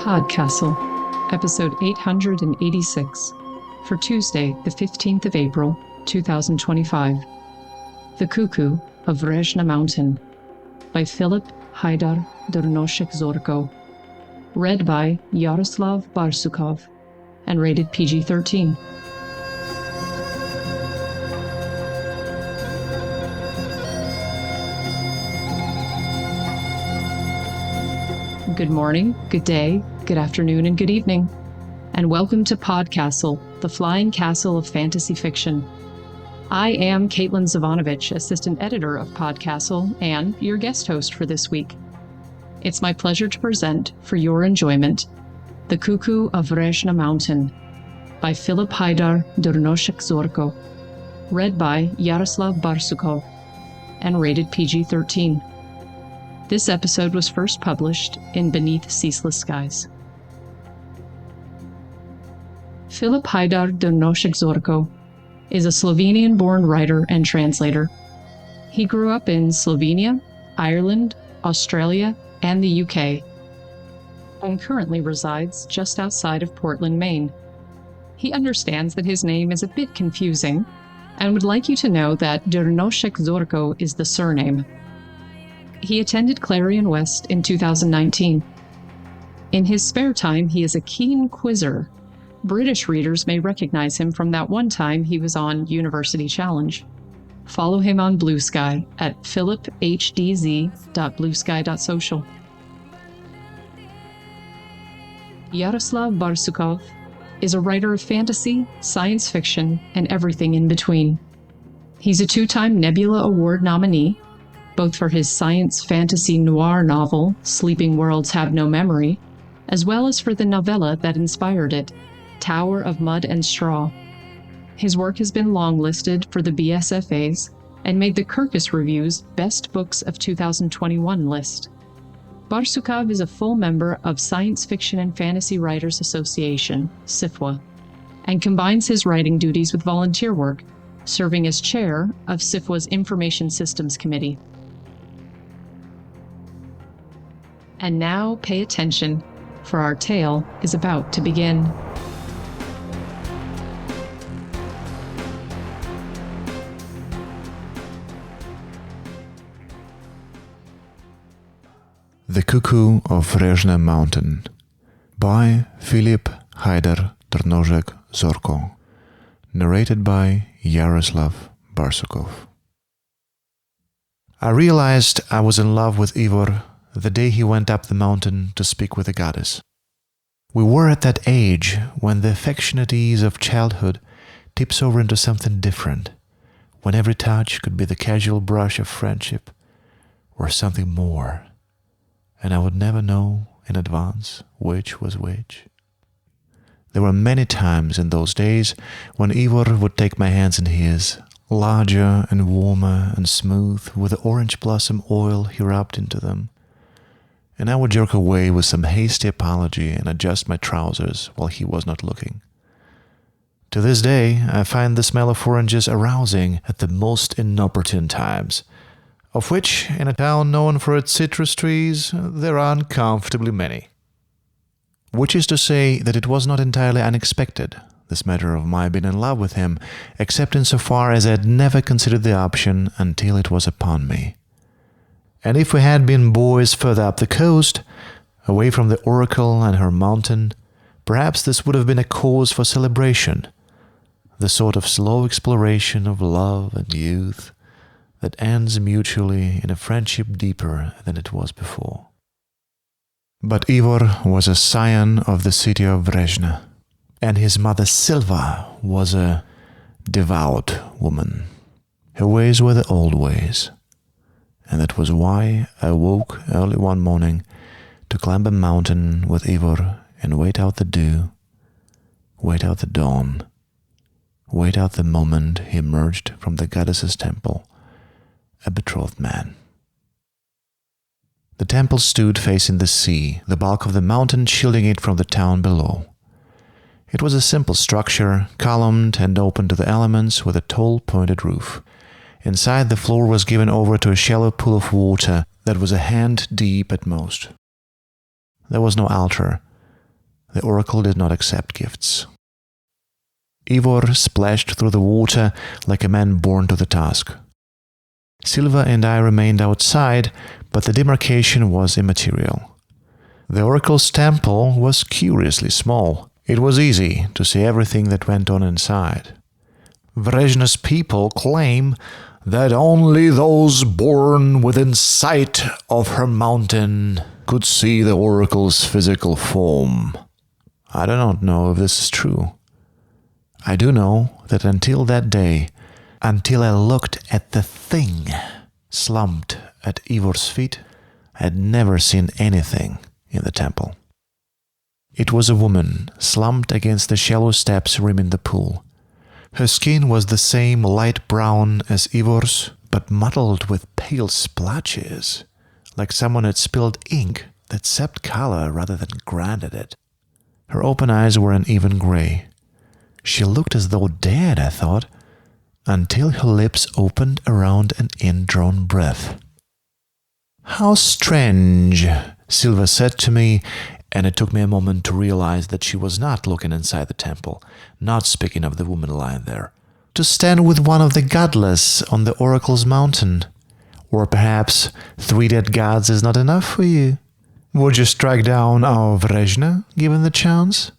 PodCastle, episode 886, for Tuesday, the 15th of April, 2025. The Cuckoo of Vrežna Mountain, by Filip Hajdar Durnošek Zorko, read by Yaroslav Barsukov, and rated PG-13. Good morning, good day, good afternoon, and good evening, and welcome to PodCastle, the flying castle of fantasy fiction. I am Kaitlyn Zivanovich, assistant editor of PodCastle and your guest host for this week. It's my pleasure to present, for your enjoyment, The Cuckoo of Vrežna Mountain by Filip Hajdar Durnošek Zorko, read by Yaroslav Barsukov, and rated PG-13. This episode was first published in Beneath Ceaseless Skies. Filip Hajdar Durnošek Zorko is a Slovenian-born writer and translator. He grew up in Slovenia, Ireland, Australia, and the UK, and currently resides just outside of Portland, Maine. He understands that his name is a bit confusing and would like you to know that Durnošek Zorko is the surname. He attended Clarion West in 2019. In his spare time, he is a keen quizzer. British readers may recognize him from that one time he was on University Challenge. Follow him on Blue Sky at philiphdz.bluesky.social. Yaroslav Barsukov is a writer of fantasy, science fiction, and everything in between. He's a two-time Nebula Award nominee, both for his science fantasy noir novel, Sleeping Worlds Have No Memory, as well as for the novella that inspired it, Tower of Mud and Straw. His work has been longlisted for the BSFA's and made the Kirkus Review's Best Books of 2021 list. Barsukov is a full member of Science Fiction and Fantasy Writers Association, SIFWA, and combines his writing duties with volunteer work, serving as chair of SIFWA's Information Systems Committee. And now pay attention, for our tale is about to begin. The Cuckoo of Vrežna Mountain by Filip Hajdar Durnošek Zorko, narrated by Yaroslav Barsukov. I realized I was in love with Ivor the day he went up the mountain to speak with the goddess. We were at that age when the affectionate ease of childhood tips over into something different, when every touch could be the casual brush of friendship or something more, and I would never know in advance which was which. There were many times in those days when Ivor would take my hands in his, larger and warmer and smooth with the orange blossom oil he rubbed into them, and I would jerk away with some hasty apology and adjust my trousers while he was not looking. To this day, I find the smell of oranges arousing at the most inopportune times, of which, in a town known for its citrus trees, there are uncomfortably many. Which is to say that it was not entirely unexpected, this matter of my being in love with him, except insofar as I had never considered the option until it was upon me. And if we had been boys further up the coast, away from the Oracle and her mountain, perhaps this would have been a cause for celebration, the sort of slow exploration of love and youth that ends mutually in a friendship deeper than it was before. But Ivor was a scion of the city of Vrežna, and his mother Silva was a devout woman. Her ways were the old ways, and that was why I woke early one morning to climb a mountain with Ivor and wait out the dew, wait out the dawn, wait out the moment he emerged from the goddess's temple, a betrothed man. The temple stood facing the sea, the bulk of the mountain shielding it from the town below. It was a simple structure, columned and open to the elements with a tall pointed roof. Inside, the floor was given over to a shallow pool of water that was a hand deep at most. There was no altar, The oracle did not accept gifts. Ivor splashed through the water like a man born to the task. Silva and I remained outside, but the demarcation was immaterial. The oracle's temple was curiously small. It was easy to see everything that went on inside. Vrežna's people claim that only those born within sight of her mountain could see the oracle's physical form. I do not know if this is true. I do know that until that day, until I looked at the thing slumped at Ivor's feet, I had never seen anything in the temple. It was a woman slumped against the shallow steps rimming the pool. Her skin was the same light brown as Ivor's, but mottled with pale splotches, like someone had spilled ink that sapped color rather than grounded it. Her open eyes were an even gray. She looked as though dead, I thought, until her lips opened around an indrawn breath. "How strange," Silva said to me, and it took me a moment to realize that she was not looking inside the temple, not speaking of the woman lying there. "To stand with one of the godless on the oracle's mountain. Or perhaps 3 dead gods is not enough for you? Would you strike down our Vrežna, given the chance?"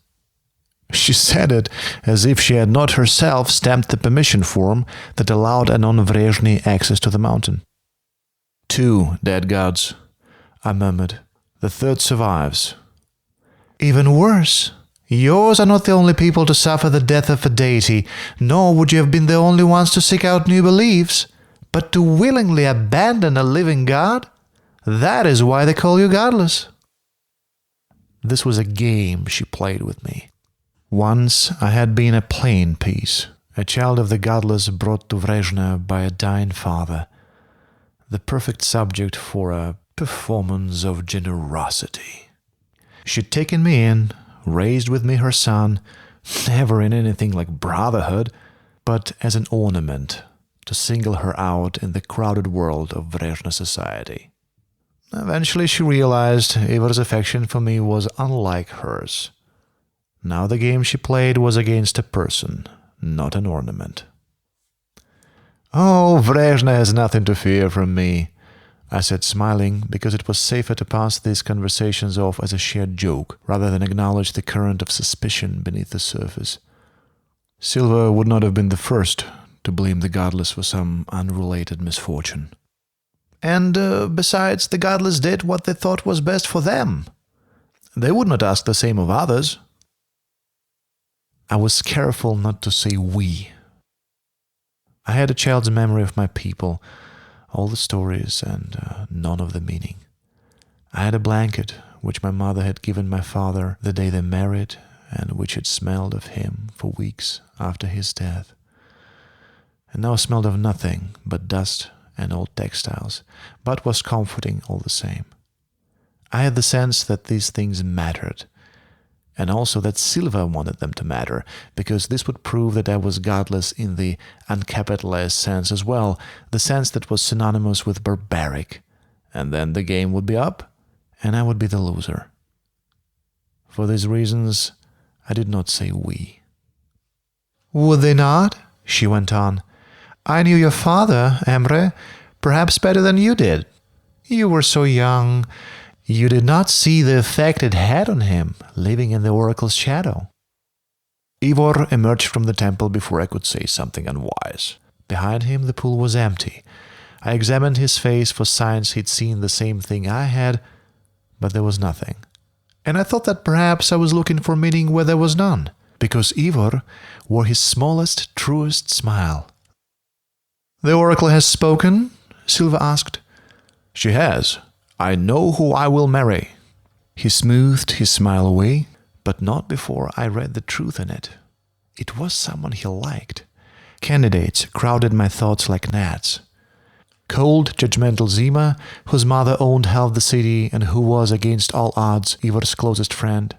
She said it as if she had not herself stamped the permission form that allowed a non-Vrežni access to the mountain. 2 dead gods, I murmured. The 3rd survives. "Even worse. Yours are not the only people to suffer the death of a deity, nor would you have been the only ones to seek out new beliefs. But to willingly abandon a living god? That is why they call you godless." This was a game she played with me. Once I had been a plain piece, a child of the godless brought to Vrežna by a dying father, the perfect subject for a performance of generosity. She'd taken me in, raised with me her son, never in anything like brotherhood, but as an ornament, to single her out in the crowded world of Vrežna society. Eventually she realized Ivor's affection for me was unlike hers. Now the game she played was against a person, not an ornament. "Oh, Vrežna has nothing to fear from me," I said, smiling, because it was safer to pass these conversations off as a shared joke, rather than acknowledge the current of suspicion beneath the surface. Silva would not have been the first to blame the godless for some unrelated misfortune. "And besides, the godless did what they thought was best for them. They would not ask the same of others." I was careful not to say "we." I had a child's memory of my people, all the stories and none of the meaning. I had a blanket which my mother had given my father the day they married and which had smelled of him for weeks after his death, and now smelled of nothing but dust and old textiles, but was comforting all the same. I had the sense that these things mattered, and also that Silva wanted them to matter, because this would prove that I was godless in the uncapitalized sense as well, the sense that was synonymous with barbaric, and then the game would be up, and I would be the loser. For these reasons, I did not say "we." "Would they not?" she went on. "I knew your father, Emre, perhaps better than you did. You were so young. You did not see the effect it had on him, living in the oracle's shadow." Ivor emerged from the temple before I could say something unwise. Behind him the pool was empty. I examined his face for signs he'd seen the same thing I had, but there was nothing. And I thought that perhaps I was looking for meaning where there was none, because Ivor wore his smallest, truest smile. "The oracle has spoken?" Silva asked. "She has. I know who I will marry." He smoothed his smile away, but not before I read the truth in it. It was someone he liked. Candidates crowded my thoughts like gnats. Cold, judgmental Zima, whose mother owned half the city and who was, against all odds, Ivor's closest friend.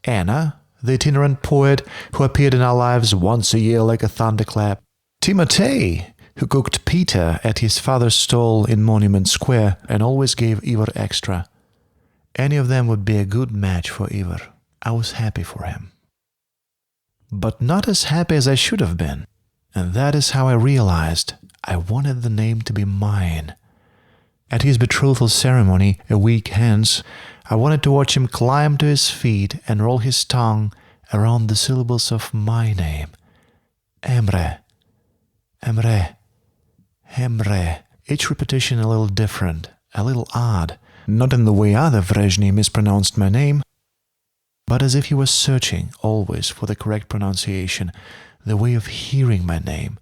Anna, the itinerant poet who appeared in our lives once a year like a thunderclap. Timotei, who cooked Peter at his father's stall in Monument Square and always gave Ivor extra. Any of them would be a good match for Ivor. I was happy for him. But not as happy as I should have been. And that is how I realized I wanted the name to be mine. At his betrothal ceremony a week hence, I wanted to watch him climb to his feet and roll his tongue around the syllables of my name. Emre, Emre, Emre. Each repetition a little different, a little odd, not in the way other Vrežni mispronounced my name, but as if he was searching always for the correct pronunciation, the way of hearing my name,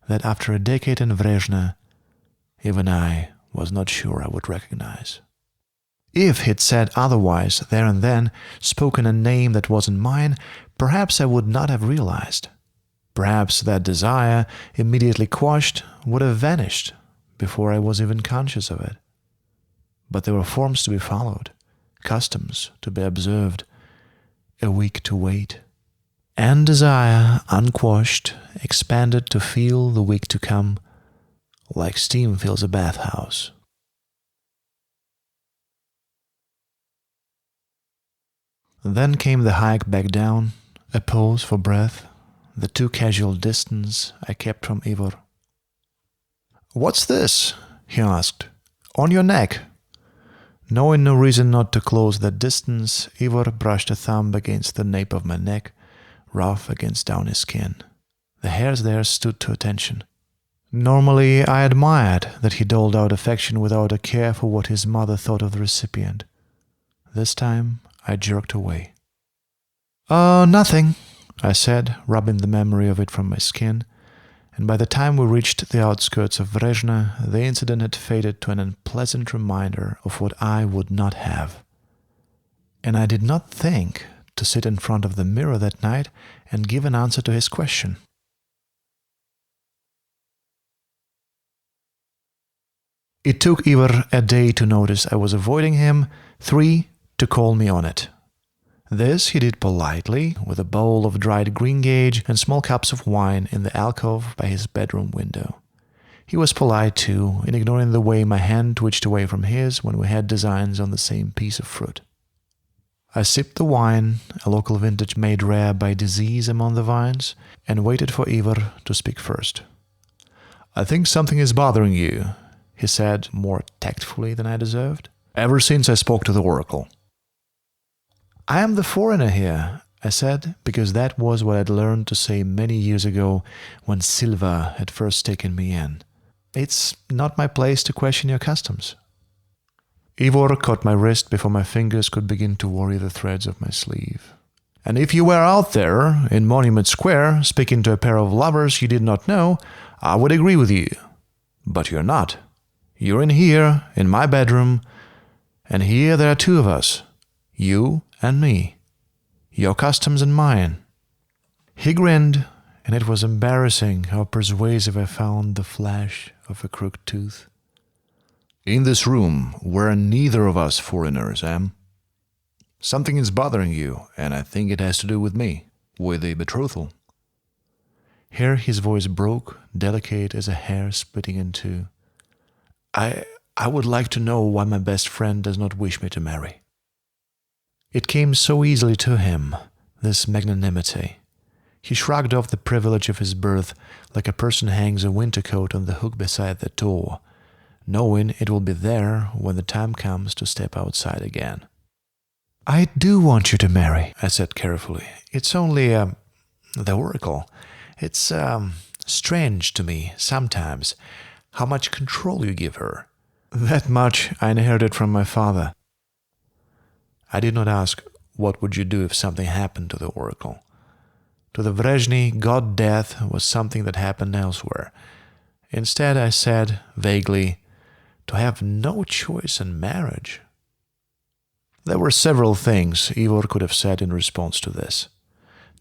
that after a decade in Vrežna, even I was not sure I would recognize. If he'd said otherwise there and then, spoken a name that wasn't mine, perhaps I would not have realized. Perhaps that desire, immediately quashed, would have vanished before I was even conscious of it. But there were forms to be followed, customs to be observed, a week to wait. And desire, unquashed, expanded to feel the week to come, like steam fills a bathhouse. Then came the hike back down, a pause for breath, the too casual distance I kept from Ivor. "What's this?" he asked. "On your neck?" Knowing no reason not to close that distance, Ivor brushed a thumb against the nape of my neck, rough against downy skin. The hairs there stood to attention. Normally, I admired that he doled out affection without a care for what his mother thought of the recipient. This time, I jerked away. "Oh, nothing," I said, rubbing the memory of it from my skin, and by the time we reached the outskirts of Vrežna, the incident had faded to an unpleasant reminder of what I would not have. And I did not think to sit in front of the mirror that night and give an answer to his question. It took Ivor a day to notice I was avoiding him, 3 to call me on it. This he did politely, with a bowl of dried greengage and small cups of wine in the alcove by his bedroom window. He was polite too, in ignoring the way my hand twitched away from his when we had designs on the same piece of fruit. I sipped the wine, a local vintage made rare by disease among the vines, and waited for Ivor to speak first. "I think something is bothering you," he said more tactfully than I deserved, "ever since I spoke to the oracle." "I am the foreigner here," I said, because that was what I'd learned to say many years ago when Silva had first taken me in. "It's not my place to question your customs." Ivor caught my wrist before my fingers could begin to worry the threads of my sleeve. "And if you were out there, in Monument Square, speaking to a pair of lovers you did not know, I would agree with you. But you're not. You're in here, in my bedroom, and here there are 2 of us. You and me. Your customs and mine." He grinned, and it was embarrassing how persuasive I found the flash of a crooked tooth. "In this room, we're neither of us foreigners, Em. Something is bothering you, and I think it has to do with me, with the betrothal." Here his voice broke, delicate as a hair splitting in two. I would like to know why my best friend does not wish me to marry." It came so easily to him, this magnanimity. He shrugged off the privilege of his birth like a person hangs a winter coat on the hook beside the door, knowing it will be there when the time comes to step outside again. "I do want you to marry," I said carefully. "It's only, the oracle. It's, strange to me, sometimes, how much control you give her. That much I inherited from my father." I did not ask, what would you do if something happened to the oracle? To the Vrežni, God-death was something that happened elsewhere. Instead, I said, vaguely, to have no choice in marriage. There were several things Ivor could have said in response to this.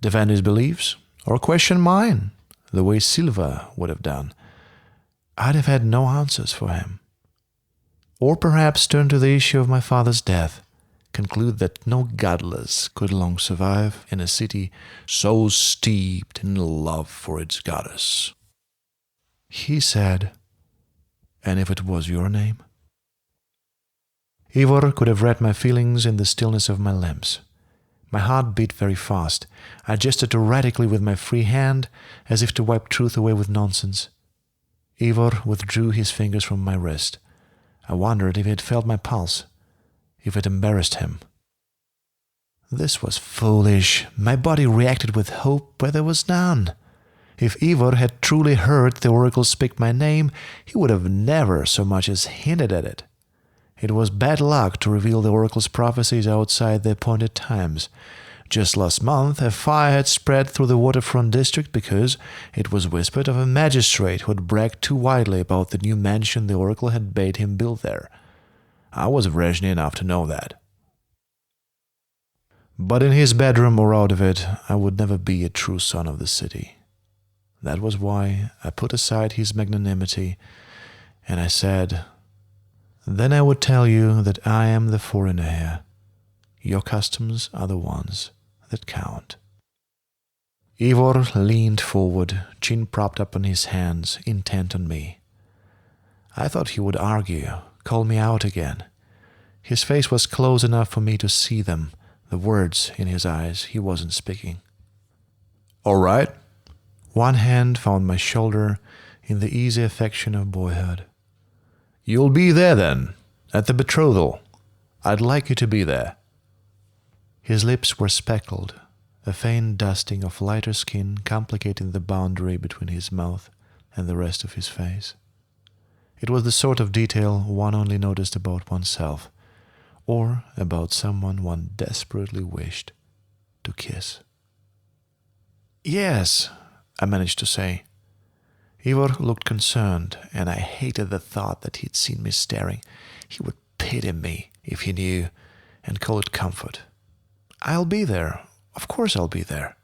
Defend his beliefs, or question mine, the way Silva would have done. I'd have had no answers for him. Or perhaps turn to the issue of my father's death, conclude that no godless could long survive in a city so steeped in love for its goddess. He said, "And if it was your name?" Ivor could have read my feelings in the stillness of my limbs. My heart beat very fast. I gestured erratically with my free hand, as if to wipe truth away with nonsense. Ivor withdrew his fingers from my wrist. I wondered if he had felt my pulse, if it embarrassed him. This was foolish. My body reacted with hope where there was none. If Ivor had truly heard the oracle speak my name, he would have never so much as hinted at it. It was bad luck to reveal the oracle's prophecies outside the appointed times. Just last month, a fire had spread through the waterfront district because it was whispered of a magistrate who had bragged too widely about the new mansion the oracle had bade him build there. I was Vrežna enough to know that. But in his bedroom or out of it, I would never be a true son of the city. That was why I put aside his magnanimity, and I said, "Then I would tell you that I am the foreigner here. Your customs are the ones that count." Ivor leaned forward, chin propped up on his hands, intent on me. I thought he would argue, call me out again. His face was close enough for me to see them, the words in his eyes. He wasn't speaking. "All right." One hand found my shoulder in the easy affection of boyhood. "You'll be there then, at the betrothal. I'd like you to be there." His lips were speckled, a faint dusting of lighter skin complicating the boundary between his mouth and the rest of his face. It was the sort of detail one only noticed about oneself, or about someone one desperately wished to kiss. "Yes," I managed to say. Ivor looked concerned, and I hated the thought that he'd seen me staring. He would pity me if he knew, and call it comfort. "I'll be there. Of course I'll be there."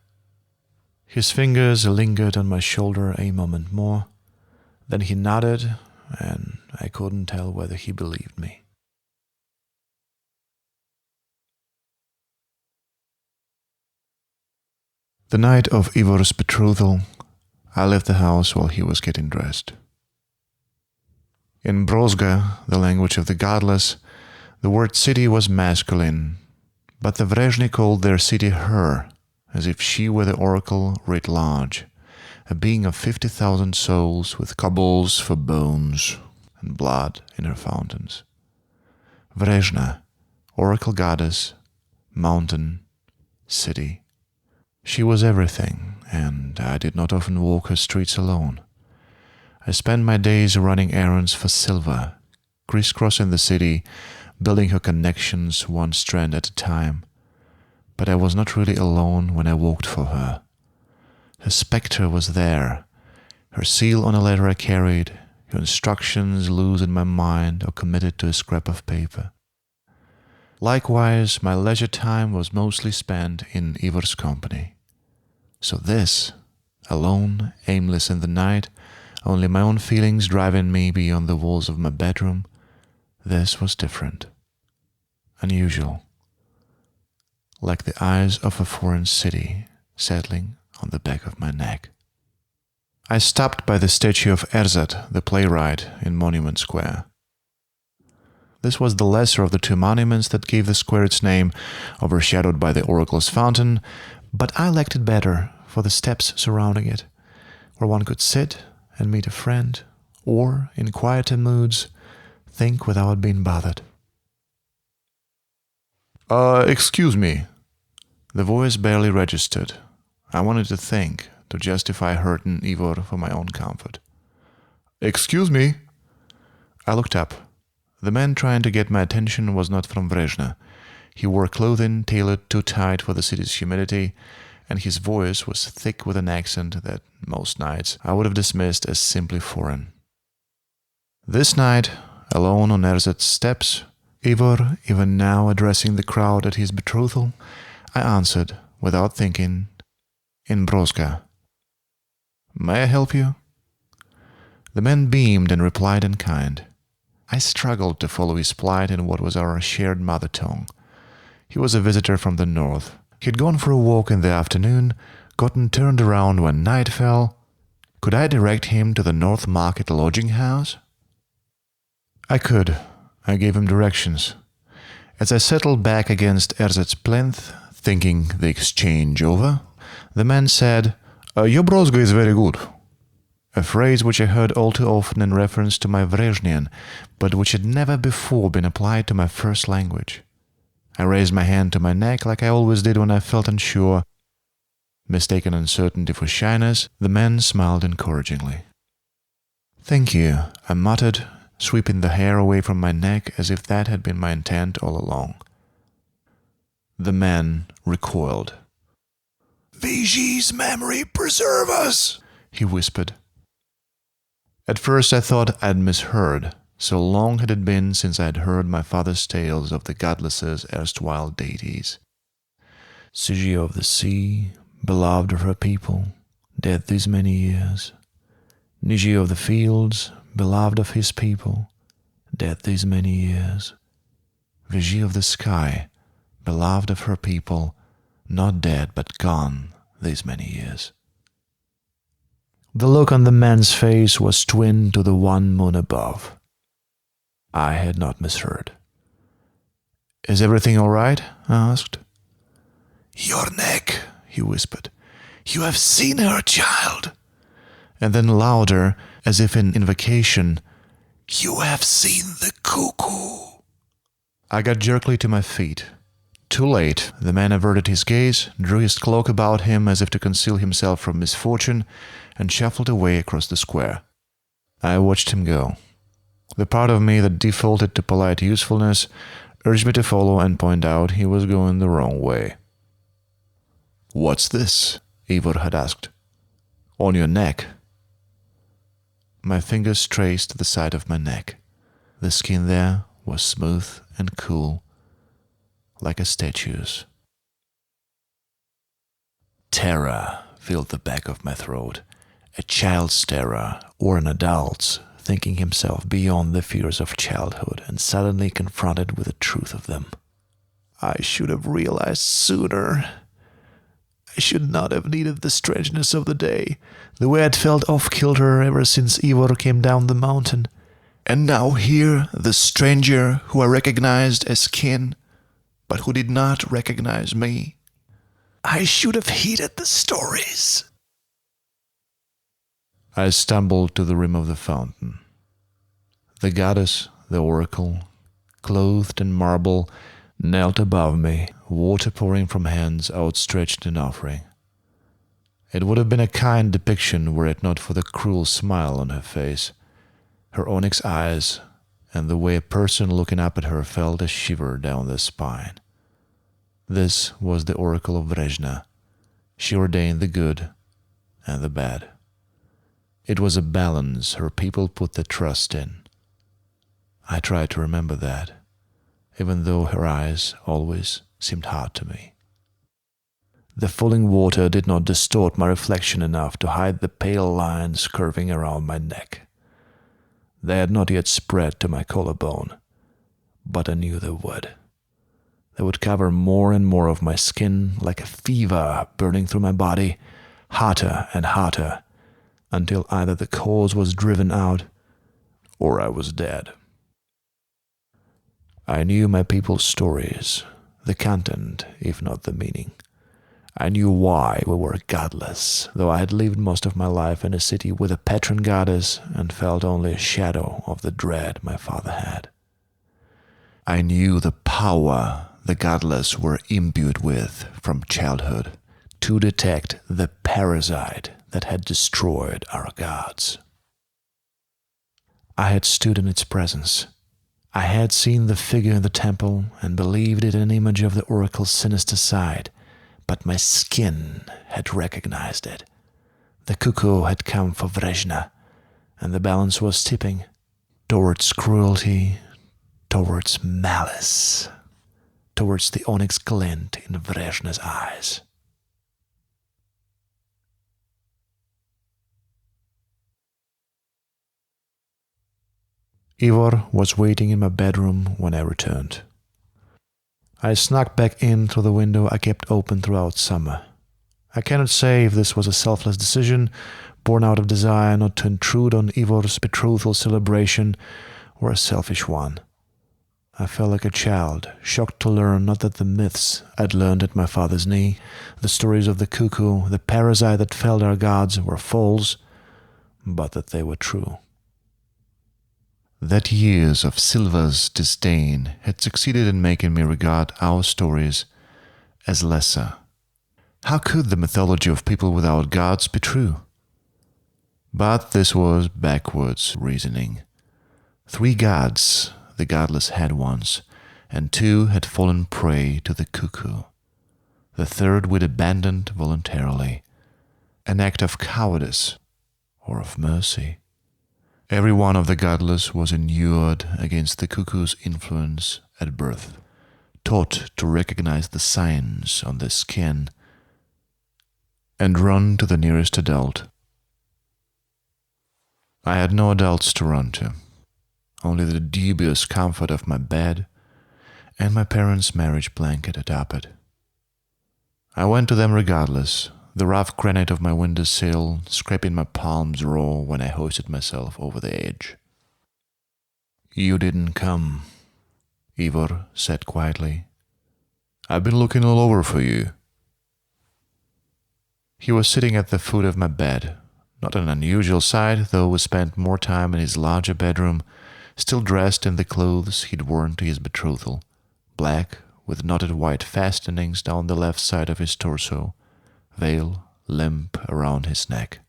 His fingers lingered on my shoulder a moment more. Then he nodded, and I couldn't tell whether he believed me. The night of Ivor's betrothal, I left the house while he was getting dressed. In Brožga, the language of the godless, the word city was masculine, but the Vrežni called their city her, as if she were the oracle writ large, a being of 50,000 souls with cobbles for bones and blood in her fountains. Vrežna, oracle goddess, mountain, city. She was everything, and I did not often walk her streets alone. I spent my days running errands for silver, crisscrossing the city, building her connections one strand at a time. But I was not really alone when I walked for her. Her spectre was there, her seal on a letter I carried, her instructions loose in my mind or committed to a scrap of paper. Likewise, my leisure time was mostly spent in Ivor's company. So this, alone, aimless in the night, only my own feelings driving me beyond the walls of my bedroom, this was different, unusual, like the eyes of a foreign city settling on the back of my neck. I stopped by the statue of Erzat, the playwright, in Monument Square. This was the lesser of the two monuments that gave the square its name, overshadowed by the oracle's fountain, but I liked it better for the steps surrounding it, where one could sit and meet a friend, or, in quieter moods, think without being bothered. Excuse me." The voice barely registered. I wanted to think, to justify hurting Ivor for my own comfort. "Excuse me." I looked up. The man trying to get my attention was not from Vrežna. He wore clothing tailored too tight for the city's humidity, and his voice was thick with an accent that, most nights, I would have dismissed as simply foreign. This night, alone on Erzat's steps, Ivor, even now addressing the crowd at his betrothal, I answered, without thinking, in Brožga. "May I help you?" The man beamed and replied in kind. I struggled to follow his plight in what was our shared mother tongue. He was a visitor from the north. He'd gone for a walk in the afternoon, gotten turned around when night fell. Could I direct him to the North Market lodging house? I could. I gave him directions. As I settled back against Erzat's plinth, Thinking the exchange over, the man said, "Your brozga is very good," a phrase which I heard all too often in reference to my Vrejnian, but which had never before been applied to my first language. I raised my hand to my neck like I always did when I felt unsure. Mistaken uncertainty for shyness, the man smiled encouragingly. "Thank you," I muttered, sweeping the hair away from my neck as if that had been my intent all along. The man recoiled. "Vigi's memory preserve us," he whispered. At first I thought I'd misheard, so long had it been since I had heard my father's tales of the godless's erstwhile deities. Sigi of the sea, beloved of her people, dead these many years. Niji of the fields, beloved of his people, dead these many years. Vigi of the sky, beloved of her people, not dead but gone these many years. The look on the man's face was twin to the one moon above. I had not misheard. "Is everything all right?" I asked. "Your neck," he whispered. "You have seen her, child." And then louder, as if in invocation, "You have seen the cuckoo." I got jerkily to my feet. Too late, the man averted his gaze, drew his cloak about him as if to conceal himself from misfortune, and shuffled away across the square. I watched him go. The part of me that defaulted to polite usefulness urged me to follow and point out he was going the wrong way. "What's this?" Ivor had asked. "On your neck." My fingers traced the side of my neck. The skin there was smooth and cool, like a statue's. Terror filled the back of my throat, a child's terror or an adult's, thinking himself beyond the fears of childhood and suddenly confronted with the truth of them. I should have realized sooner. I should not have needed the strangeness of the day, the way I'd felt off-kilter ever since Ivor came down the mountain. And now here, the stranger who I recognized as kin, but who did not recognize me. I should have heeded the stories. I stumbled to the rim of the fountain. The goddess, the oracle, clothed in marble, knelt above me, water pouring from hands outstretched in offering. It would have been a kind depiction were it not for the cruel smile on her face, her onyx eyes, and the way a person looking up at her felt a shiver down the spine. This was the oracle of Vrežna. She ordained the good and the bad. It was a balance her people put their trust in. I tried to remember that, even though her eyes always seemed hard to me. The falling water did not distort my reflection enough to hide the pale lines curving around my neck. They had not yet spread to my collarbone, but I knew they would. They would cover more and more of my skin like a fever burning through my body, hotter and hotter, until either the cause was driven out or I was dead. I knew my people's stories, the content, if not the meaning. I knew why we were godless, though I had lived most of my life in a city with a patron goddess and felt only a shadow of the dread my father had. I knew the power the godless were imbued with from childhood to detect the parasite that had destroyed our gods. I had stood in its presence. I had seen the figure in the temple and believed it an image of the oracle's sinister side, but my skin had recognized it. The cuckoo had come for Vrežna, and the balance was tipping towards cruelty, towards malice, towards the onyx glint in Vrežna's eyes. Ivor was waiting in my bedroom when I returned. I snuck back in through the window I kept open throughout summer. I cannot say if this was a selfless decision, born out of desire not to intrude on Ivor's betrothal celebration, or a selfish one. I felt like a child, shocked to learn not that the myths I'd learned at my father's knee, the stories of the cuckoo, the parasite that felled our gods, were false, but that they were true. That years of Silva's disdain had succeeded in making me regard our stories as lesser. How could the mythology of people without gods be true? But this was backwards reasoning. 3 gods the godless had once, and 2 had fallen prey to the cuckoo. The 3rd we'd abandoned voluntarily, an act of cowardice or of mercy. Every one of the godless was inured against the cuckoo's influence at birth, taught to recognize the signs on their skin and run to the nearest adult. I had no adults to run to, only the dubious comfort of my bed and my parents' marriage blanket atop it. I went to them regardless, the rough granite of my windowsill scraping my palms raw when I hoisted myself over the edge. "You didn't come," Ivor said quietly. "I've been looking all over for you." He was sitting at the foot of my bed, not an unusual sight, though we spent more time in his larger bedroom, still dressed in the clothes he'd worn to his betrothal, black with knotted white fastenings down the left side of his torso, veil limp around his neck.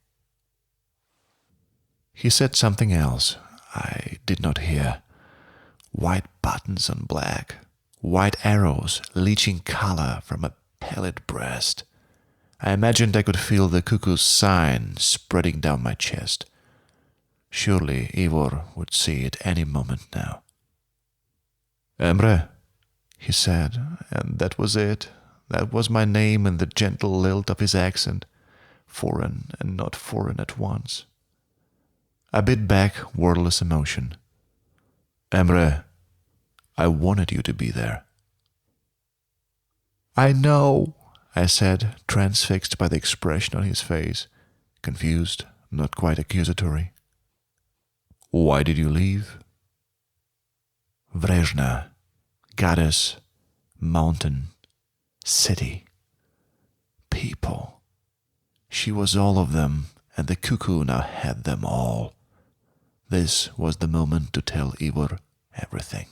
He said something else I did not hear. White buttons on black, white arrows leaching color from a pallid breast. I imagined I could feel the cuckoo's sign spreading down my chest. Surely Ivor would see it any moment now. "Emre," he said, and that was it. That was my name in the gentle lilt of his accent, foreign and not foreign at once. I bit back wordless emotion. "Emre, I wanted you to be there." "I know," I said, transfixed by the expression on his face, confused, not quite accusatory. "Why did you leave?" Vrežna, goddess, mountain, city, people. She was all of them, and the cuckoo now had them all. This was the moment to tell Ivor everything.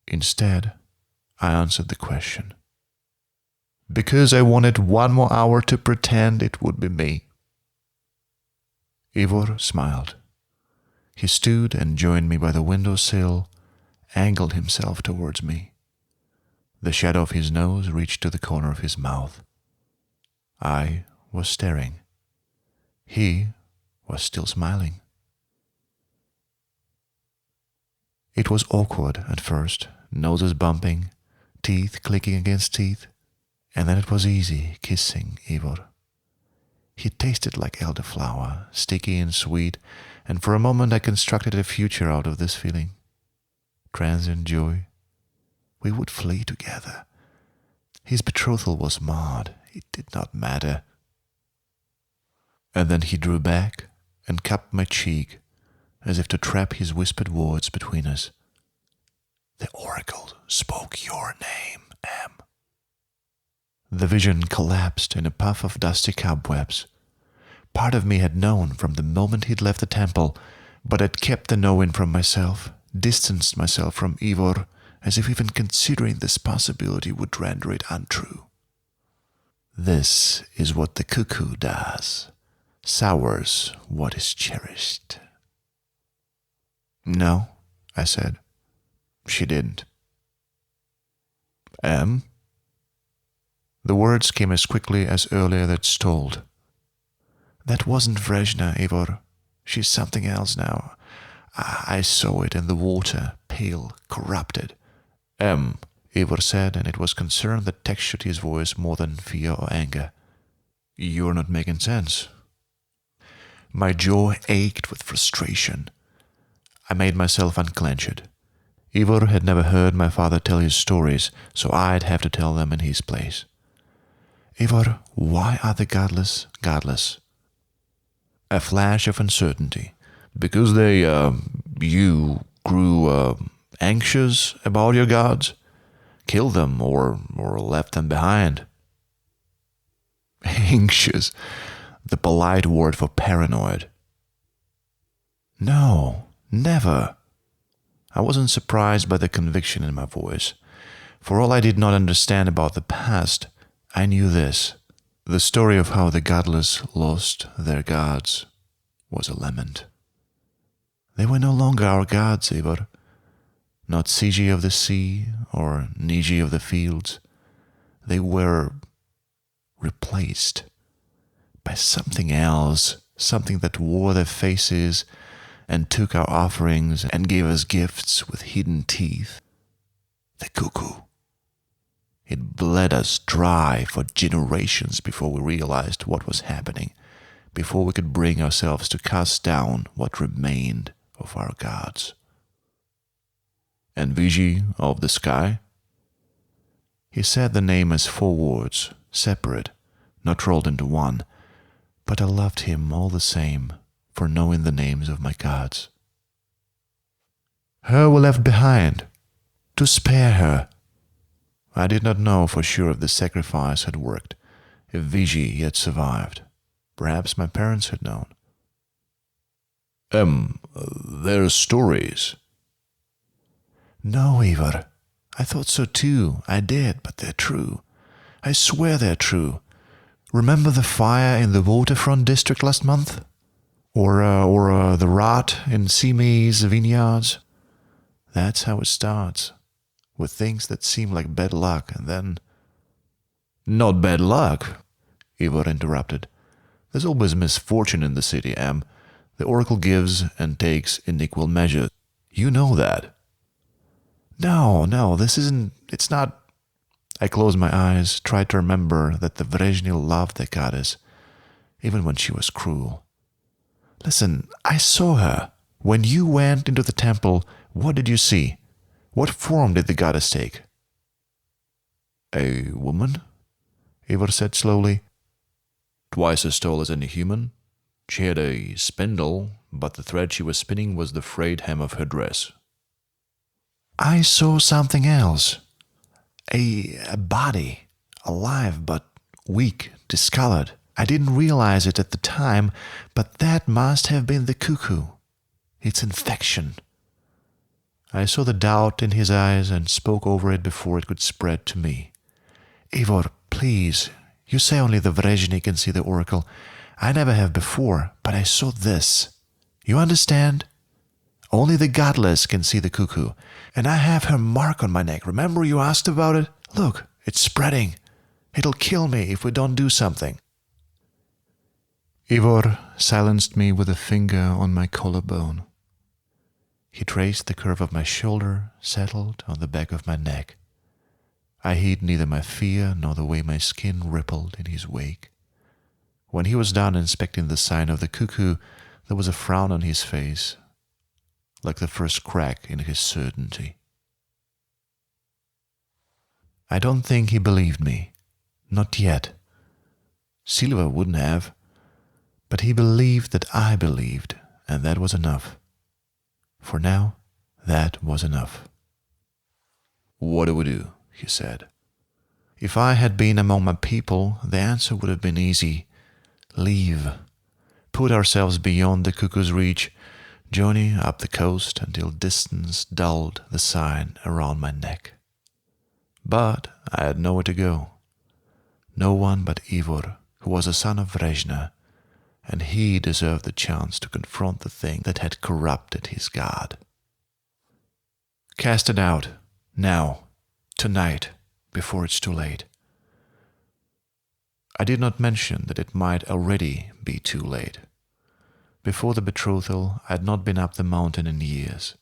Instead, I answered the question. Because I wanted 1 more hour to pretend it would be me. Ivor smiled. He stood and joined me by the windowsill, angled himself towards me. The shadow of his nose reached to the corner of his mouth. I was staring. He was still smiling. It was awkward at first, noses bumping, teeth clicking against teeth, and then it was easy kissing Ivor. He tasted like elderflower, sticky and sweet, and for a moment I constructed a future out of this feeling. Transient joy. We would flee together. His betrothal was marred. It did not matter. And then he drew back and cupped my cheek, as if to trap his whispered words between us. The oracle spoke your name, Em. The vision collapsed in a puff of dusty cobwebs. Part of me had known from the moment he'd left the temple, but I'd kept the knowing from myself, distanced myself from Ivor, as if even considering this possibility would render it untrue. This is what the cuckoo does. Sours what is cherished. No, I said. She didn't. Em? The words came as quickly as earlier they'd stalled. That wasn't Vrežna, Ivor. She's something else now. I saw it in the water, pale, corrupted. Em, Ivor said, and it was concern that textured his voice more than fear or anger. You're not making sense. My jaw ached with frustration. I made myself unclench it. Ivor had never heard my father tell his stories, so I'd have to tell them in his place. Ivor, why are the godless godless? A flash of uncertainty. Because they, grew anxious about your gods? Killed them or left them behind? Anxious, the polite word for paranoid. No, never. I wasn't surprised by the conviction in my voice. For all I did not understand about the past, I knew this. The story of how the godless lost their gods was a lament. They were no longer our gods, Ivor. Not Sigi of the sea or Niji of the fields. They were replaced by something else, something that wore their faces and took our offerings and gave us gifts with hidden teeth. The cuckoo. It bled us dry for generations before we realized what was happening, before we could bring ourselves to cast down what remained of our gods. And Vigi of the sky? He said the name as 4 words, separate, not rolled into one, but I loved him all the same for knowing the names of my gods. Her we left behind, to spare her. I did not know for sure if the sacrifice had worked, if Vigi had survived. Perhaps my parents had known. They're stories. No, Ivar. I thought so too. I did, but they're true. I swear they're true. Remember the fire in the waterfront district last month? Or the rot in Sime's vineyards? That's how it starts. With things that seem like bad luck, and then... Not bad luck, Ivar interrupted. There's always misfortune in the city, Em. The Oracle gives and takes in equal measure. You know that. No, this isn't... It's not... I closed my eyes, tried to remember that the Vrežna loved the goddess, even when she was cruel. Listen, I saw her. When you went into the temple, what did you see? What form did the goddess take? A woman? Ivar said slowly. Twice as tall as any human. She had a spindle, but the thread she was spinning was the frayed hem of her dress. I saw something else. A body, alive but weak, discolored. I didn't realize it at the time, but that must have been the cuckoo. It's infection. I saw the doubt in his eyes and spoke over it before it could spread to me. Ivor, please, you say only the Vrežna can see the oracle. I never have before, but I saw this. You understand? Only the godless can see the cuckoo, and I have her mark on my neck. Remember you asked about it? Look, it's spreading. It'll kill me if we don't do something. Ivor silenced me with a finger on my collarbone. He traced the curve of my shoulder, settled on the back of my neck. I hid neither my fear nor the way my skin rippled in his wake. When he was done inspecting the sign of the cuckoo, there was a frown on his face, like the first crack in his certainty. I don't think he believed me. Not yet. Silva wouldn't have. But he believed that I believed, and that was enough. For now, that was enough. What do we do? He said. If I had been among my people, the answer would have been easy. Leave. Put ourselves beyond the cuckoo's reach, journey up the coast until distance dulled the sign around my neck. But I had nowhere to go. No one but Ivor, who was a son of Vrežna, and he deserved the chance to confront the thing that had corrupted his god. Cast it out, now, tonight, before it's too late. I did not mention that it might already be too late. Before the betrothal, I had not been up the mountain in years.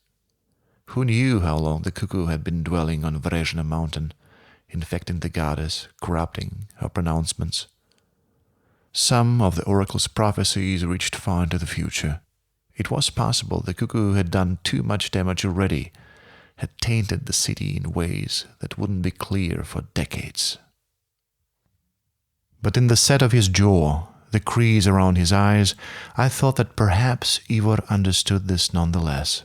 Who knew how long the cuckoo had been dwelling on Vrežna mountain, infecting the goddess, corrupting her pronouncements? Some of the oracle's prophecies reached far into the future. It was possible the cuckoo had done too much damage already, had tainted the city in ways that wouldn't be clear for decades. But in the set of his jaw, the crease around his eyes, I thought that perhaps Ivor understood this nonetheless.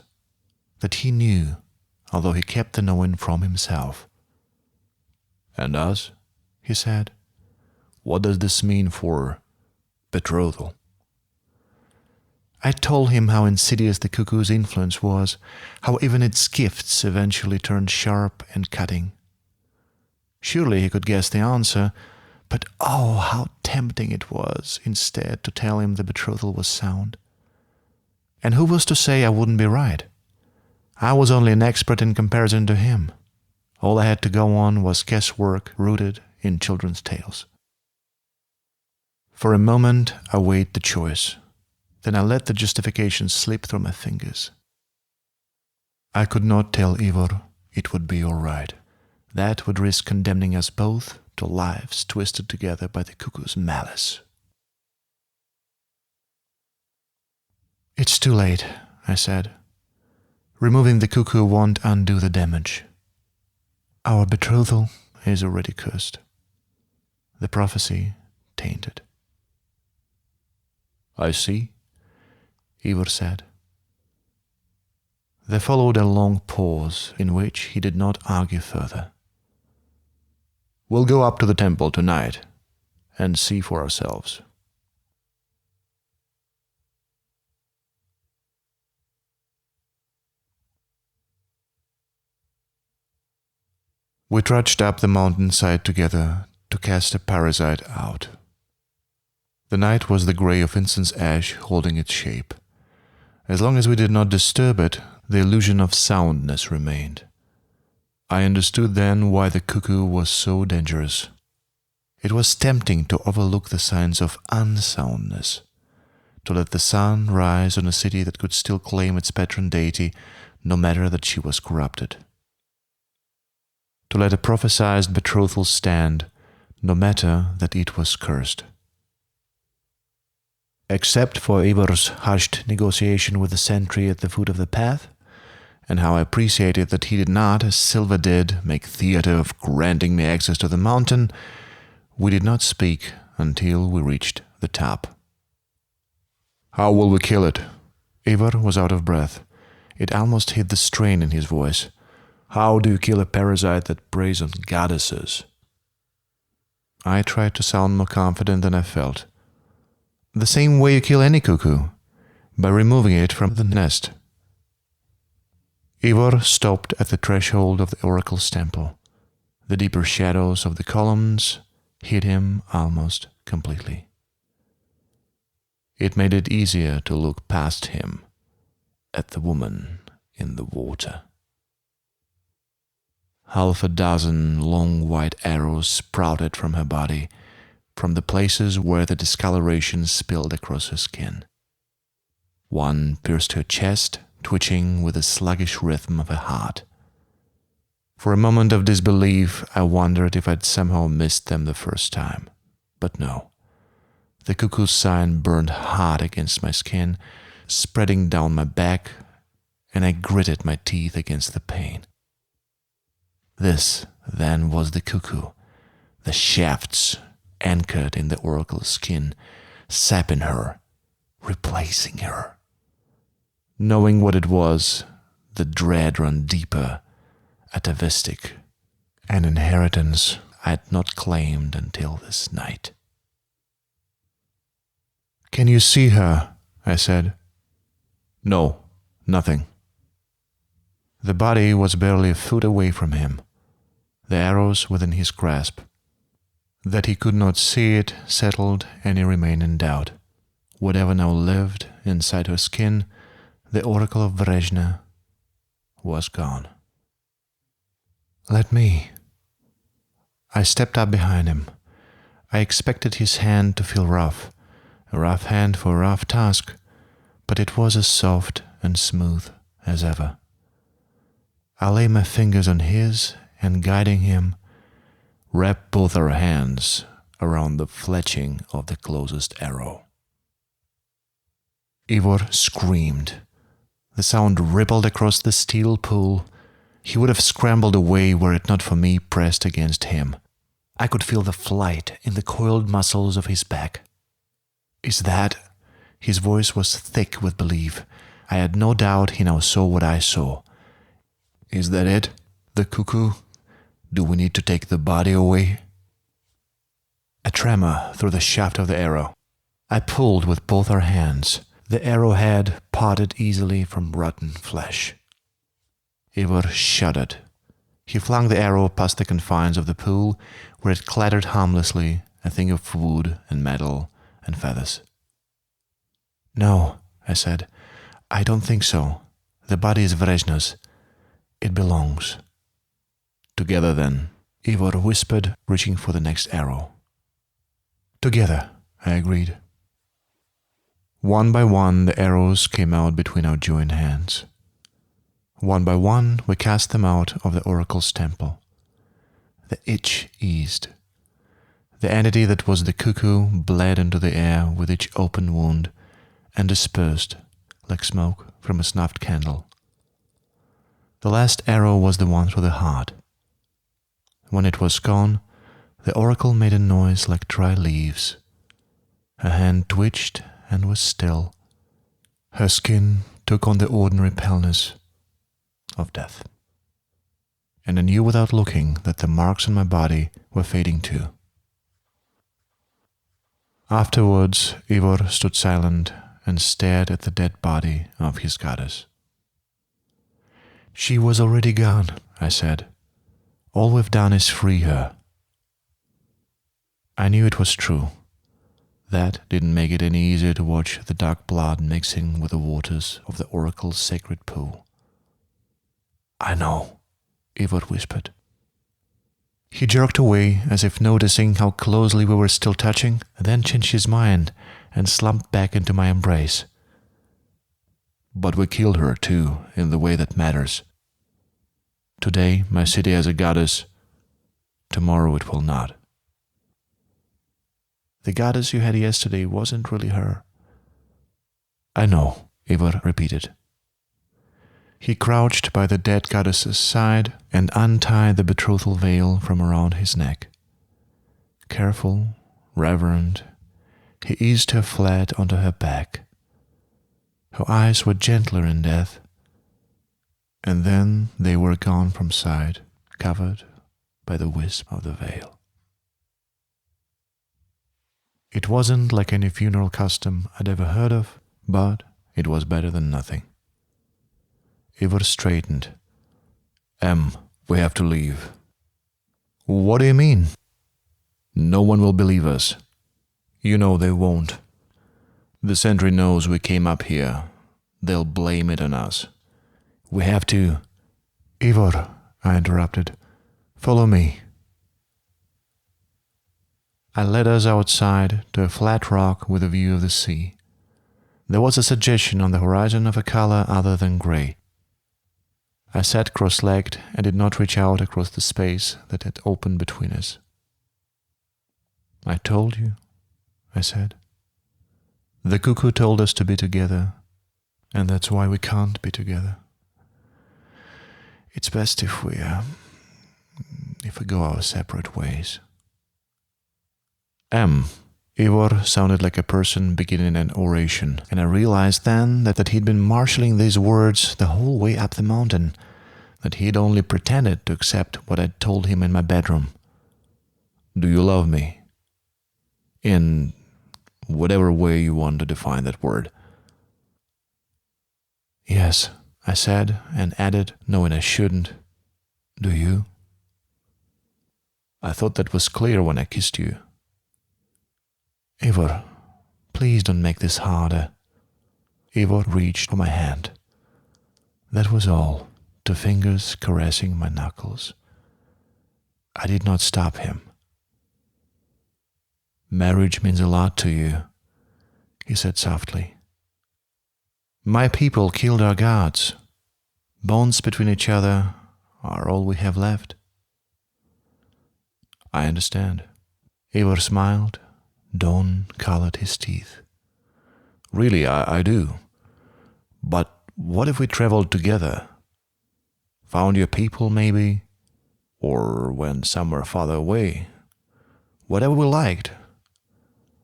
that he knew, although he kept the knowing from himself. "And us?" he said. "What does this mean for betrothal?" I told him how insidious the cuckoo's influence was, how even its gifts eventually turned sharp and cutting. Surely he could guess the answer, but oh, how tempting it was instead to tell him the betrothal was sound. And who was to say I wouldn't be right? I was only an expert in comparison to him. All I had to go on was guesswork rooted in children's tales. For a moment I weighed the choice. Then I let the justification slip through my fingers. I could not tell Ivor it would be all right. That would risk condemning us both to lives twisted together by the cuckoo's malice. "It's too late," I said. "Removing the cuckoo won't undo the damage. Our betrothal is already cursed. The prophecy tainted." "I see," Ivor said. There followed a long pause in which he did not argue further. "We'll go up to the temple tonight and see for ourselves." We trudged up the mountainside together to cast a parasite out. The night was the grey of incense ash holding its shape. As long as we did not disturb it, the illusion of soundness remained. I understood then why the cuckoo was so dangerous. It was tempting to overlook the signs of unsoundness, to let the sun rise on a city that could still claim its patron deity, no matter that she was corrupted. To let a prophesied betrothal stand, no matter that it was cursed. Except for Ivor's hushed negotiation with the sentry at the foot of the path, and how I appreciated that he did not, as Silva did, make theater of granting me access to the mountain, we did not speak until we reached the top. "How will we kill it?" Ivor was out of breath. It almost hid the strain in his voice. "How do you kill a parasite that preys on goddesses?" I tried to sound more confident than I felt. "The same way you kill any cuckoo, by removing it from the nest." Ivor stopped at the threshold of the oracle's temple. The deeper shadows of the columns hid him almost completely. It made it easier to look past him at the woman in the water. Half a dozen long white arrows sprouted from her body, from the places where the discoloration spilled across her skin. One pierced her chest, twitching with the sluggish rhythm of a heart. For a moment of disbelief, I wondered if I'd somehow missed them the first time. But no. The cuckoo's sign burned hard against my skin, spreading down my back, and I gritted my teeth against the pain. This, then, was the cuckoo, the shafts anchored in the oracle's skin, sapping her, replacing her. Knowing what it was, the dread ran deeper, atavistic, an inheritance I had not claimed until this night. "Can you see her?" I said. "No, nothing." The body was barely a foot away from him, the arrows within his grasp. That he could not see it settled any remaining doubt. Whatever now lived inside her skin, the oracle of Vrežna was gone. "Let me." I stepped up behind him. I expected his hand to feel rough, a rough hand for a rough task, but it was as soft and smooth as ever. I lay my fingers on his and, guiding him, wrapped both our hands around the fletching of the closest arrow. Ivor screamed. The sound rippled across the steel pool. He would have scrambled away were it not for me pressed against him. I could feel the flight in the coiled muscles of his back. "Is that?" His voice was thick with belief. I had no doubt he now saw what I saw. Is that it? The cuckoo? Do we need to take the body away? A tremor through the shaft of the arrow. I pulled with both our hands. The arrowhead parted easily from rotten flesh. Ivor shuddered. He flung the arrow past the confines of the pool, where it clattered harmlessly, a thing of wood and metal and feathers. "No," I said. "I don't think so. The body is Vrežna's. It belongs." "Together, then," Ivor whispered, reaching for the next arrow. "Together," I agreed. One by one, the arrows came out between our joined hands. One by one, we cast them out of the oracle's temple. The itch eased. The entity that was the cuckoo bled into the air with each open wound and dispersed like smoke from a snuffed candle. The last arrow was the one through the heart. When it was gone, the oracle made a noise like dry leaves. Her hand twitched and was still. Her skin took on the ordinary paleness of death. And I knew without looking that the marks on my body were fading too. Afterwards, Ivor stood silent and stared at the dead body of his goddess. "She was already gone," I said. "All we've done is free her." I knew it was true. That didn't make it any easier to watch the dark blood mixing with the waters of the oracle's sacred pool. "I know," Ivor whispered. He jerked away as if noticing how closely we were still touching, then changed his mind and slumped back into my embrace. "But we killed her too, in the way that matters. Today my city has a goddess, tomorrow it will not." "The goddess you had yesterday wasn't really her." "I know," Ivor repeated. He crouched by the dead goddess's side and untied the betrothal veil from around his neck. Careful, reverent, he eased her flat onto her back. Her eyes were gentler in death, and then they were gone from sight, covered by the wisp of the veil. It wasn't like any funeral custom I'd ever heard of, but it was better than nothing. Ivor straightened. We have to leave." "What do you mean?" "No one will believe us. You know they won't. The sentry knows we came up here. They'll blame it on us. We have to..." "Ivor," I interrupted, "follow me." I led us outside to a flat rock with a view of the sea. There was a suggestion on the horizon of a color other than gray. I sat cross-legged and did not reach out across the space that had opened between us. "I told you," I said. "The cuckoo told us to be together, and that's why we can't be together. It's best if we go our separate ways." Ivor sounded like a person beginning an oration, and I realized then that he'd been marshalling these words the whole way up the mountain, that he'd only pretended to accept what I'd told him in my bedroom. "Do you love me?" In whatever way you want to define that word. "Yes," I said, and added, knowing I shouldn't, "Do you?" "I thought that was clear when I kissed you." "Ivor, please don't make this harder." Ivor reached for my hand. That was all, 2 fingers caressing my knuckles. I did not stop him. "Marriage means a lot to you," he said softly. "My people killed our gods. Bonds between each other are all we have left." "I understand." Ivor smiled. Dawn colored his teeth. "Really, I do. But what if we traveled together? Found your people, maybe? Or went somewhere farther away? Whatever we liked.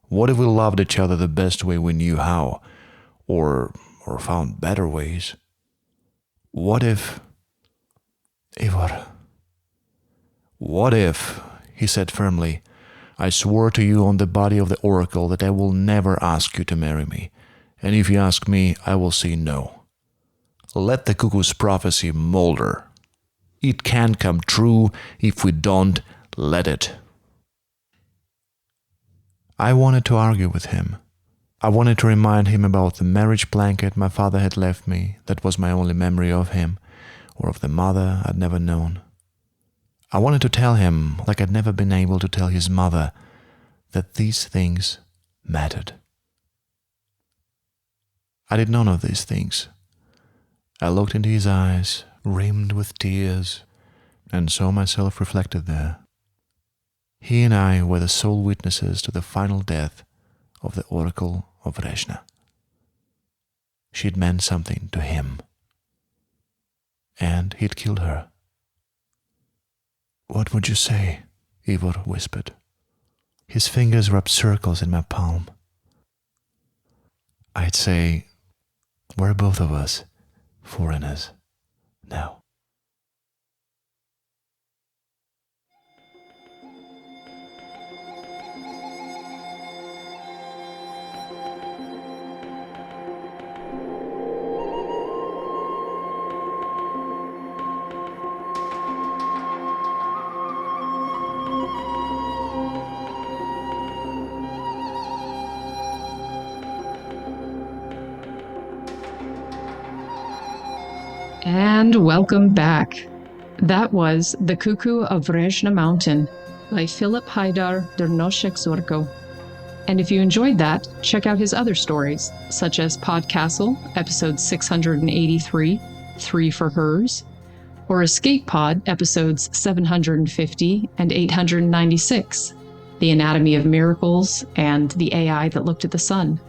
What if we loved each other the best way we knew how? Or found better ways? What if..." Ivor. What if, he said firmly, I swore to you on the body of the oracle that I will never ask you to marry me, and if you ask me, I will say no. Let the cuckoo's prophecy molder. It can come true. If we don't, let it. I wanted to argue with him. I wanted to remind him about the marriage blanket my father had left me that was my only memory of him, or of the mother I'd never known. I wanted to tell him, like I'd never been able to tell his mother, that these things mattered. I did none of these things. I looked into his eyes, rimmed with tears, and saw myself reflected there. He and I were the sole witnesses to the final death of the oracle of Vrežna. She'd meant something to him, and he'd killed her. What would you say? Ivor whispered. His fingers rubbed circles in my palm. I'd say, we're both of us foreigners now. And welcome back. That was The Cuckoo of Vrežna Mountain by Filip Hajdar Drnošek Zorko. And if you enjoyed that, check out his other stories, such as PodCastle, episode 683, 3 for Hers, or Escape Pod, episodes 750 and 896, The Anatomy of Miracles, and The AI That Looked at the Sun.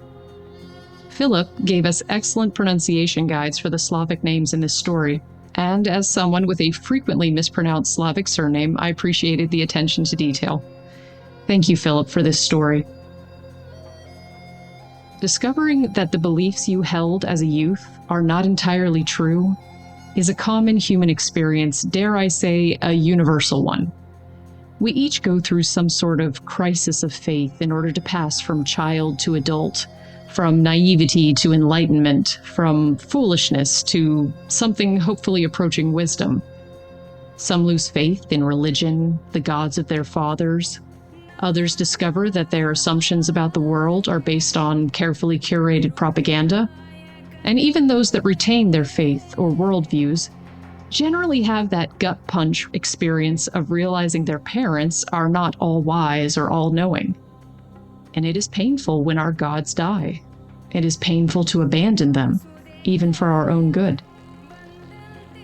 Philip gave us excellent pronunciation guides for the Slavic names in this story, and as someone with a frequently mispronounced Slavic surname, I appreciated the attention to detail. Thank you, Philip, for this story. Discovering that the beliefs you held as a youth are not entirely true is a common human experience, dare I say, a universal one. We each go through some sort of crisis of faith in order to pass from child to adult, from naivety to enlightenment, from foolishness to something hopefully approaching wisdom. Some lose faith in religion, the gods of their fathers. Others discover that their assumptions about the world are based on carefully curated propaganda. And even those that retain their faith or worldviews generally have that gut punch experience of realizing their parents are not all wise or all knowing. And it is painful when our gods die. It is painful to abandon them, even for our own good.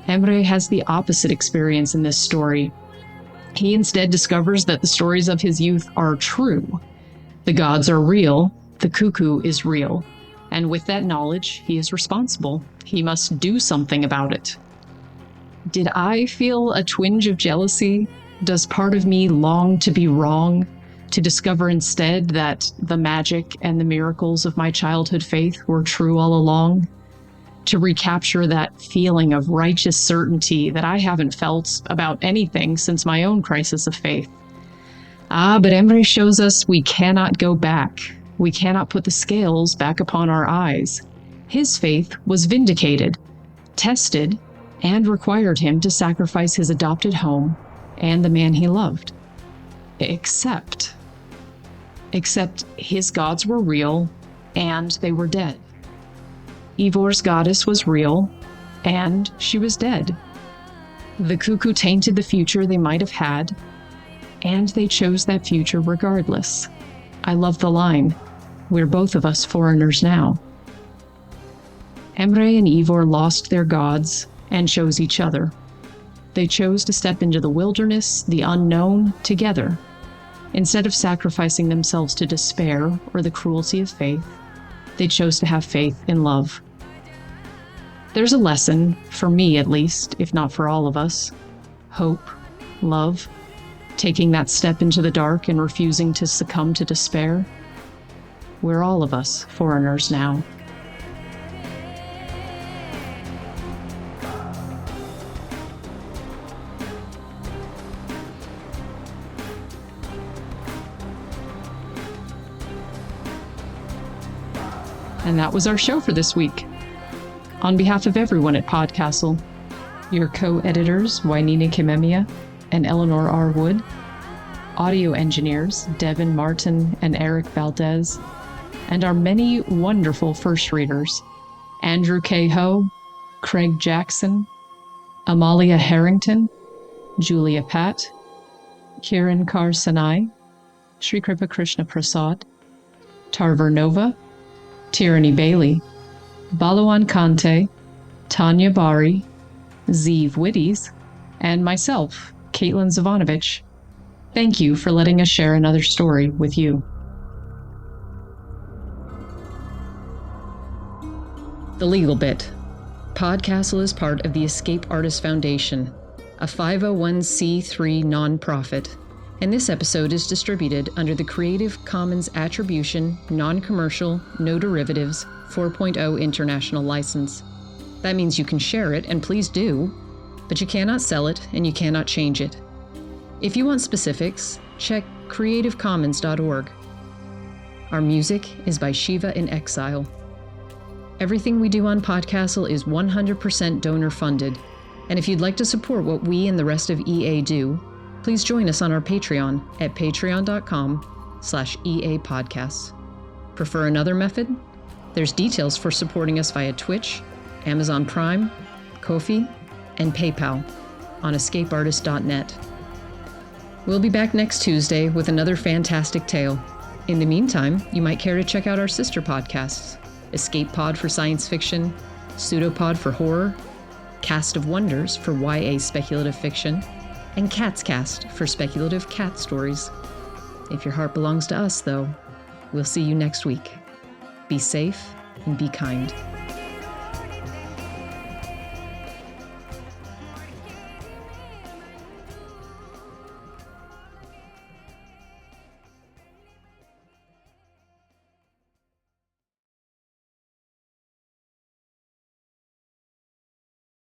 Emre has the opposite experience in this story. He instead discovers that the stories of his youth are true. The gods are real, the cuckoo is real, and with that knowledge, he is responsible. He must do something about it. Did I feel a twinge of jealousy? Does part of me long to be wrong? To discover instead that the magic and the miracles of my childhood faith were true all along? To recapture that feeling of righteous certainty that I haven't felt about anything since my own crisis of faith. But Emre shows us we cannot go back. We cannot put the scales back upon our eyes. His faith was vindicated, tested, and required him to sacrifice his adopted home and the man he loved. Except his gods were real, and they were dead. Ivor's goddess was real, and she was dead. The cuckoo tainted the future they might have had, and they chose that future regardless. I love the line, "We're both of us foreigners now." Emre and Ivor lost their gods and chose each other. They chose to step into the wilderness, the unknown, together. Instead of sacrificing themselves to despair or the cruelty of faith, they chose to have faith in love. There's a lesson, for me at least, if not for all of us. Hope, love, taking that step into the dark and refusing to succumb to despair. We're all of us foreigners now. And that was our show for this week. On behalf of everyone at PodCastle, your co-editors, Wainina Kimemia and Eleanor R. Wood, audio engineers, Devin Martin and Eric Valdes, and our many wonderful first readers, Andrew K. Ho, Craig Jackson, Amalia Harrington, Julia Pat, Kiran Kar Sanai, Sri Kripa Krishna Prasad, Tarver Nova, Tyranny Bailey, Balawan Kante, Tanya Bari, Zeev Witties, and myself, Kaitlyn Zivanovich. Thank you for letting us share another story with you. The legal bit. PodCastle is part of the Escape Artists Foundation, a 501c3 nonprofit, and this episode is distributed under the Creative Commons Attribution, Non-Commercial, No Derivatives 4.0 International License. That means you can share it, and please do, but you cannot sell it and you cannot change it. If you want specifics, check creativecommons.org. Our music is by Shiva in Exile. Everything we do on PodCastle is 100% donor funded, and if you'd like to support what we and the rest of EA do, please join us on our Patreon at patreon.com/EA Podcasts. Prefer another method? There's details for supporting us via Twitch, Amazon Prime, Ko-fi, and PayPal on escapeartist.net. We'll be back next Tuesday with another fantastic tale. In the meantime, you might care to check out our sister podcasts, Escape Pod for science fiction, Pseudopod for horror, Cast of Wonders for YA speculative fiction, and Cat's Cast for speculative cat stories. If your heart belongs to us, though, we'll see you next week. Be safe and be kind.